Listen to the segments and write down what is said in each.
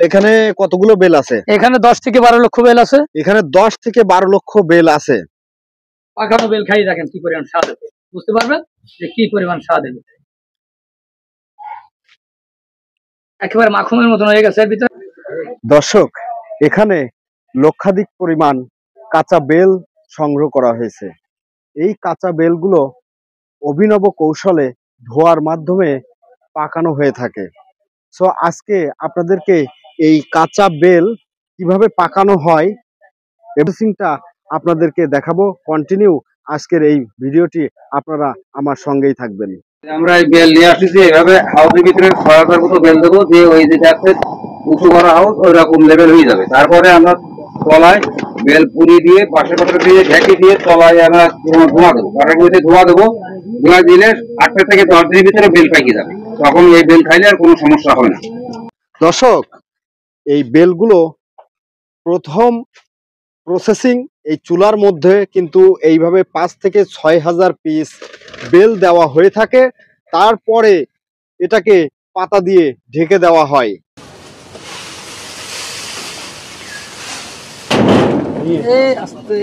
এখানে কতগুলো বেল আছে? এখানে 10 থেকে 12 লক্ষ বেল আছে। এখানে 10 থেকে 12 লক্ষ বেল আছে। পাকানো বেল খাই দেখেন কি পরিমাণ স্বাদ আছে, বুঝতে পারবেন যে কি পরিমাণ স্বাদ আছে। একেবারে মাখনের মতন হয়ে গেছে এর ভিতরে। দর্শক, এখানে লক্ষাধিক পরিমাণ কাঁচা বেল সংগ্রহ করা হয়েছে। এই কাঁচা বেলগুলো অভিনব কৌশলে ধোয়ার মাধ্যমে পাকানো হয়ে থাকে। সো আজকে আপনাদেরকে এই কাঁচা বেল কিভাবে পাকানো হয় এভরিথিংটা আপনাদেরকে দেখাবো। কন্টিনিউ আজকের এই ভিডিওটি, আপনারা আমার সঙ্গেই থাকবেন। আমরা এই বেল নিয়ে আসছি, এভাবে হাউসের ভিতরে 6,000 মতো বেল দেবো, দিয়ে ওই যেটা আছে উঁচু করা হাউস ওই রকম লেভেল হয়ে যাবে। তারপরে আমরা তলায় বেল পুরি দিয়ে পাশে দিয়ে ঢেকে দিয়ে তলায় আমরা ধোঁয়া দেবো, কাঠের মধ্যে ধোঁয়া দেবো। ধোঁয়া দিলে 8 থেকে 10 দিনের ভিতরে বেল পাইকে যাবে। তখন এই বেল খাইলে আর কোনো সমস্যা হবে না। দর্শক, এই বেলগুলো প্রথম প্রসেসিং এই চুলার মধ্যে কিন্তু এইভাবে 5 থেকে 6,000 পিস বেল দেওয়া হয়ে থাকে। তারপরে এটাকে পাতা দিয়ে ঢেকে দেওয়া হয়। আস্তে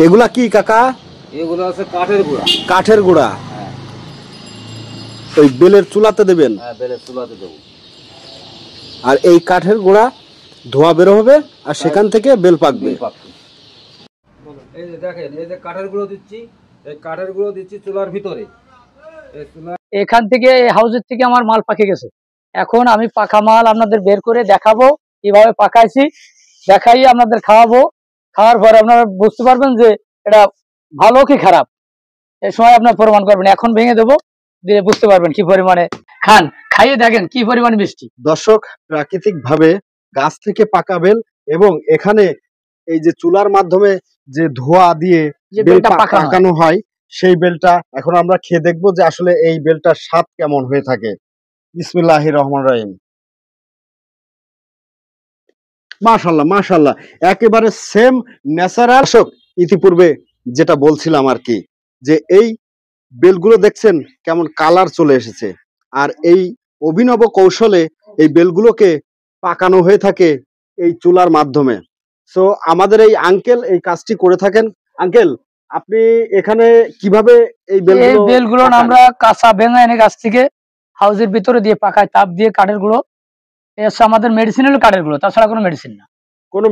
এগুলা কি কাকা? এগুলো আছে কাঠের গুঁড়া। কাঠের গুঁড়া? ওই বেলের চুলাতে দেবেন? হ্যাঁ, বেলের চুলাতে দেবো। আর এই কাঠের গুঁড়া ধোঁয়া বের হবে আর সেখান থেকে বেল পাকবে। এই যে দেখেন, এই যে কাঠের গুঁড়ো দিচ্ছি, এই কাঠের গুঁড়ো দিচ্ছি চুলার ভিতরে। এখান থেকে হাউসের থেকে আমার মাল পাকে গেছে। এখন আমি পাকা মাল আপনাদের বের করে দেখাবো কিভাবে পাকাইছি, দেখাই আপনাদের খাওয়াবো। খাওয়ার পরে আপনারা বুঝতে পারবেন যে এটা ভালো কি খারাপ, এই সময় আপনার প্রমাণ করবেন। এখন ভেঙে দেবো, দিয়ে বুঝতে পারবেন কি পরিমাণে। খান, খাইয়ে দেখেন কি পরিমাণ মিষ্টি। দর্শক, প্রাকৃতিক ভাবে গাছ থেকে পাকা বেল এবং এখানে এই যে চুলার মাধ্যমে যে ধোঁয়া দিয়ে বেলটা পাকানো হয়, সেই বেলটা এখন আমরা খেয়ে দেখবো যে আসলে এই বেলটার স্বাদ কেমন হয়ে থাকে। বিসমিল্লাহির রহমানির রহিম। মাশাআল্লাহ মাশাআল্লাহ, একেবারে সেম ন্যাচারাল। ইতিপূর্বে যেটা বলছিলাম আর কি, যে এই বেলগুলো দেখছেন কেমন কালার চলে এসেছে, আর এই অভিনব কৌশলে এই বেলগুলোকে পাকানো হয়ে থাকে এই চুলার মাধ্যমে। সো আমাদের এই আঙ্কেল এই কাজটি করে থাকেন। আঙ্কেল, আপনি এখানে কিভাবে এই বেলগুলো আমরা কাঁচা ভেঙে এনে গাছ থেকে হাউসের ভিতরে দিয়ে পাকাই, তাপ দিয়ে কাঠের গুঁড়ো। আমাদের মেডিসিন হলো কাঠের গুঁড়ো, তাছাড়া কোনো মেডিসিন না। কোনো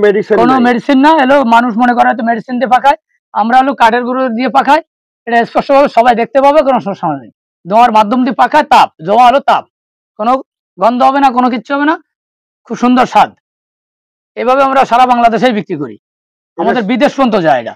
মেডিসিন না, এলো মানুষ মনে করে হয়তো মেডিসিন দিয়ে পাকায়, আমরা হলো কাঠের গুঁড়ো দিয়ে পাকাই। এটা স্পষ্টভাবে সবাই দেখতে পাবে, কোনো সমস্যা নেই। ধোঁয়ার মাধ্যম দিয়ে পাকায়, তাপ ধোঁয়া হলো তাপ, কোনো গন্ধ হবে না, কোনো কিচ্ছু হবে না, খুব সুন্দর স্বাদ। এভাবে আমরা সারা বাংলাদেশেই বিক্রি করি, আমাদের বিদেশ পর্যন্ত যায় এটা।